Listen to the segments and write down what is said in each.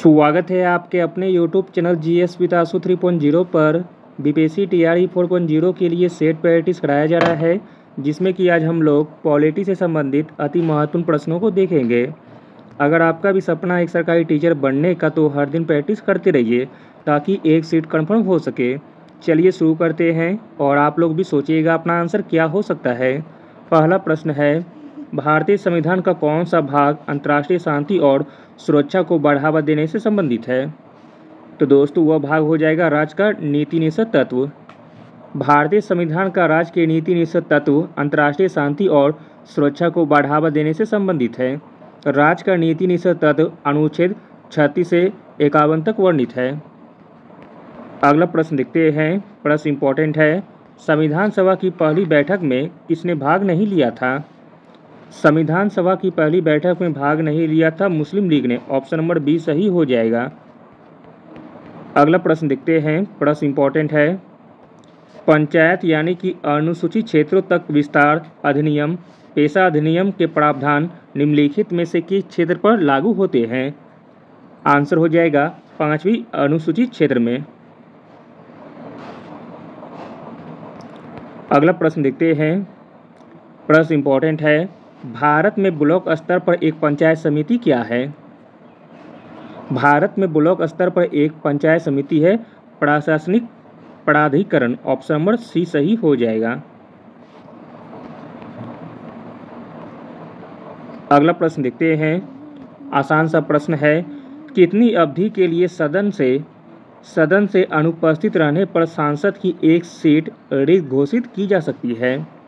स्वागत है आपके अपने यूट्यूब चैनल जीएस विद आशु 3.0 पर। बीपीएससी टीआरई 4.0 के लिए सेट प्रैक्टिस कराया जा रहा है, जिसमें कि आज हम लोग पॉलिटी से संबंधित अति महत्वपूर्ण प्रश्नों को देखेंगे। अगर आपका भी सपना एक सरकारी टीचर बनने का, तो हर दिन प्रैक्टिस करते रहिए ताकि एक सीट कन्फर्म हो सके। चलिए शुरू करते हैं और आप लोग भी सोचिएगा अपना आंसर क्या हो सकता है। पहला प्रश्न है, भारतीय संविधान का कौन सा भाग अंतर्राष्ट्रीय शांति और सुरक्षा को बढ़ावा देने से संबंधित है? तो दोस्तों वह भाग हो जाएगा राज्य का नीति निषेध तत्व। भारतीय संविधान का राज्य के नीति निषेध तत्व अंतर्राष्ट्रीय शांति और सुरक्षा को बढ़ावा देने से संबंधित है। राज्य का नीति निषेध तत्व अनुच्छेद 36 से 51 तक वर्णित है। अगला प्रश्न देखते हैं। प्रश्न इंपॉर्टेंट है। संविधान सभा की पहली बैठक में किसने भाग नहीं लिया था? संविधान सभा की पहली बैठक में भाग नहीं लिया था मुस्लिम लीग ने। ऑप्शन नंबर बी सही हो जाएगा। अगला प्रश्न देखते हैं। प्रश्न इंपॉर्टेंट है। पंचायत यानी कि अनुसूचित क्षेत्रों तक विस्तार अधिनियम, पेशा अधिनियम के प्रावधान निम्नलिखित में से किस क्षेत्र पर लागू होते हैं? आंसर हो जाएगा 5वीं अनुसूचित क्षेत्र में। अगला प्रश्न देखते हैं। प्रश्न इंपॉर्टेंट है। भारत में ब्लॉक स्तर पर एक पंचायत समिति क्या है? भारत में ब्लॉक स्तर पर एक पंचायत समिति है प्रशासनिक प्राधिकरण। ऑप्शन नंबर सी सही हो जाएगा। अगला प्रश्न देखते हैं। आसान सा प्रश्न है। कितनी अवधि के लिए सदन से अनुपस्थित रहने पर सांसद की एक सीट रिक्त घोषित की जा सकती है?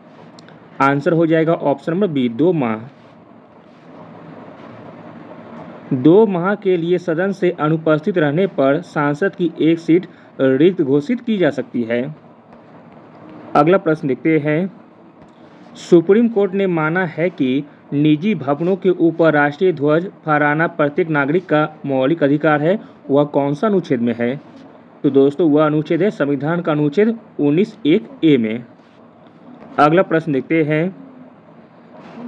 आंसर हो जाएगा ऑप्शन नंबर बी 2 माह। 2 माह के लिए सदन से अनुपस्थित रहने पर सांसद की एक सीट रिक्त घोषित की जा सकती है। अगला प्रश्न देखते हैं। सुप्रीम कोर्ट ने माना है कि निजी भवनों के ऊपर राष्ट्रीय ध्वज फहराना प्रत्येक नागरिक का मौलिक अधिकार है। वह कौन सा अनुच्छेद में है? तो दोस्तों वह अनुच्छेद है संविधान का अनुच्छेद 19(1)(a) में। अगला प्रश्न देखते हैं।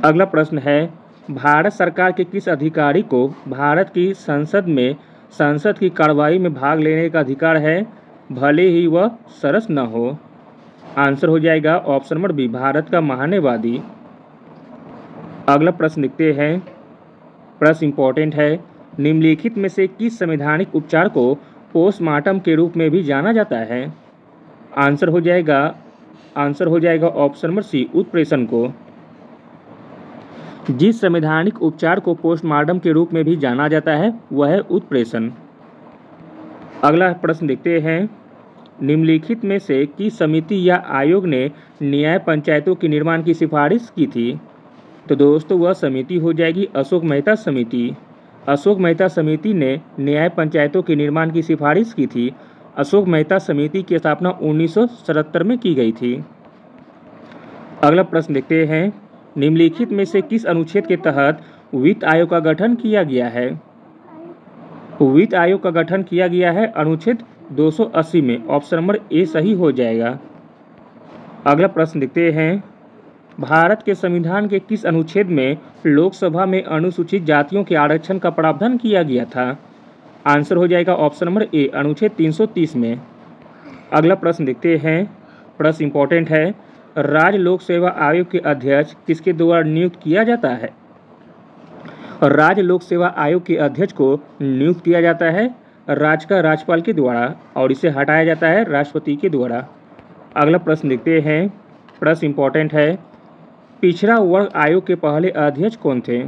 अगला प्रश्न है। भारत सरकार के किस अधिकारी को भारत की संसद की कार्रवाई में भाग लेने का अधिकार है, भले ही वह सदस्य न हो? आंसर हो जाएगा ऑप्शन नंबर बी भारत का महान्यायवादी। अगला प्रश्न देखते हैं। प्रश्न इंपॉर्टेंट है। निम्नलिखित में से किस संवैधानिक उपचार को पोस्टमार्टम के रूप में भी जाना जाता है? आंसर हो जाएगा ऑप्शन नंबर सी उत्प्रेषण को। जिस संवैधानिक उपचार को पोस्टमार्टम के रूप में भी जाना जाता है वह है उत्प्रेषण। अगला प्रश्न देखते हैं। निम्नलिखित में से किस समिति या आयोग ने न्याय पंचायतों के निर्माण की सिफारिश की थी? तो दोस्तों वह समिति हो जाएगी अशोक मेहता समिति। अशोक मेहता समिति ने न्याय पंचायतों के निर्माण की सिफारिश की थी। अशोक मेहता समिति की स्थापना 1977 में की गई थी। अगला प्रश्न देखते हैं। निम्नलिखित में से किस अनुच्छेद के तहत वित्त आयोग का गठन किया गया है? वित्त आयोग का गठन किया गया है अनुच्छेद 280 में। ऑप्शन नंबर ए सही हो जाएगा। अगला प्रश्न देखते हैं। भारत के संविधान के किस अनुच्छेद में लोकसभा में अनुसूचित जातियों के आरक्षण का प्रावधान किया गया था? आंसर हो जाएगा ऑप्शन नंबर ए अनुच्छेद 330 में। अगला प्रश्न देखते हैं। प्रश्न इंपॉर्टेंट है। राज्य लोक सेवा आयोग के अध्यक्ष किसके द्वारा नियुक्त किया जाता है? राज्य लोक सेवा आयोग के अध्यक्ष को नियुक्त किया जाता है राज्य का राज्यपाल के द्वारा, और इसे हटाया जाता है राष्ट्रपति के द्वारा। अगला प्रश्न देखते हैं। प्रश्न इंपॉर्टेंट है। पिछड़ा वर्ग आयोग के पहले अध्यक्ष कौन थे?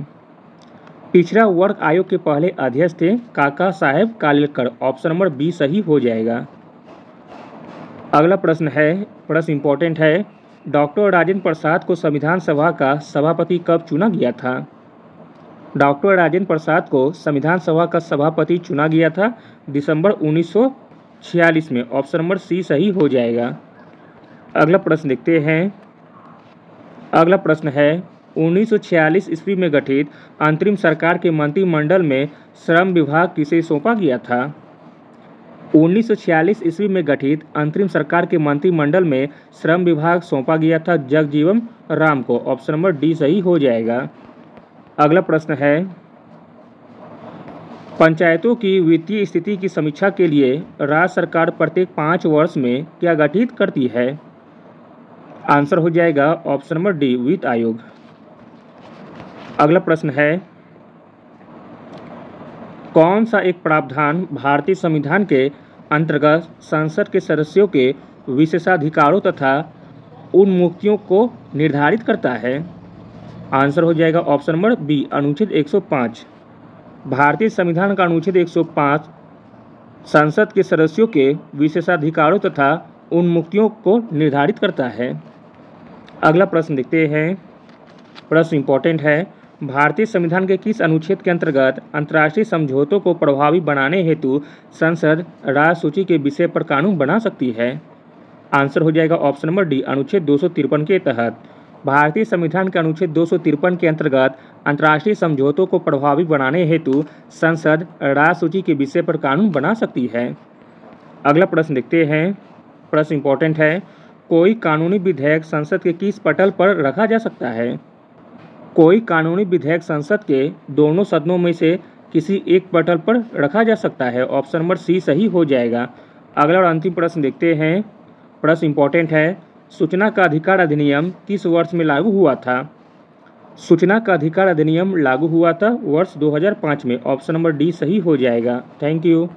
पिछड़ा वर्ग आयोग के पहले अध्यक्ष थे काका साहेब कालेलकर। ऑप्शन नंबर बी सही हो जाएगा। अगला प्रश्न है। प्रश्न इंपॉर्टेंट है। डॉक्टर राजेंद्र प्रसाद को संविधान सभा का सभापति कब चुना गया था? डॉक्टर राजेंद्र प्रसाद को संविधान सभा का सभापति चुना गया था दिसंबर 1946 में। ऑप्शन नंबर सी सही हो जाएगा। अगला प्रश्न देखते हैं। अगला प्रश्न है। 1946 ईस्वी में गठित अंतरिम सरकार के मंत्रिमंडल में श्रम विभाग किसे सौंपा गया था? 1946 ईस्वी में गठित अंतरिम सरकार के मंत्रिमंडल में श्रम विभाग सौंपा गया था जगजीवन राम को। ऑप्शन नंबर डी सही हो जाएगा। अगला प्रश्न है। पंचायतों की वित्तीय स्थिति की समीक्षा के लिए राज्य सरकार प्रत्येक 5 वर्ष में क्या गठित करती है? आंसर हो जाएगा ऑप्शन नंबर डी, वित्त आयोग। अगला प्रश्न है, कौन सा एक प्रावधान भारतीय संविधान के अंतर्गत संसद के सदस्यों के विशेषाधिकारों तथा उन्मुक्तियों को निर्धारित करता है? आंसर हो जाएगा ऑप्शन नंबर बी, अनुच्छेद 105। भारतीय संविधान का अनुच्छेद 105 संसद के सदस्यों के विशेषाधिकारों तथा उन्मुक्तियों को निर्धारित करता है। अगला प्रश्न देखते हैं। प्रश्न इंपॉर्टेंट है, भारतीय संविधान के किस अनुच्छेद के अंतर्गत अंतर्राष्ट्रीय समझौतों को प्रभावी बनाने हेतु संसद राज्य सूची के विषय पर कानून बना सकती है? आंसर हो जाएगा ऑप्शन नंबर डी, अनुच्छेद 253 के तहत। भारतीय संविधान के अनुच्छेद 253 के अंतर्गत अंतर्राष्ट्रीय समझौतों को प्रभावी बनाने हेतु संसद राज्य सूची के विषय पर कानून बना सकती है। अगला प्रश्न देखते हैं। प्रश्न इंपॉर्टेंट है, कोई कानूनी विधेयक संसद के किस पटल पर रखा जा सकता है? कोई कानूनी विधेयक संसद के दोनों सदनों में से किसी एक पटल पर रखा जा सकता है। ऑप्शन नंबर सी सही हो जाएगा। अगला और अंतिम प्रश्न देखते हैं। प्रश्न इंपॉर्टेंट है, सूचना का अधिकार अधिनियम किस वर्ष में लागू हुआ था? सूचना का अधिकार अधिनियम लागू हुआ था वर्ष 2005 में। ऑप्शन नंबर डी सही हो जाएगा। Thank you.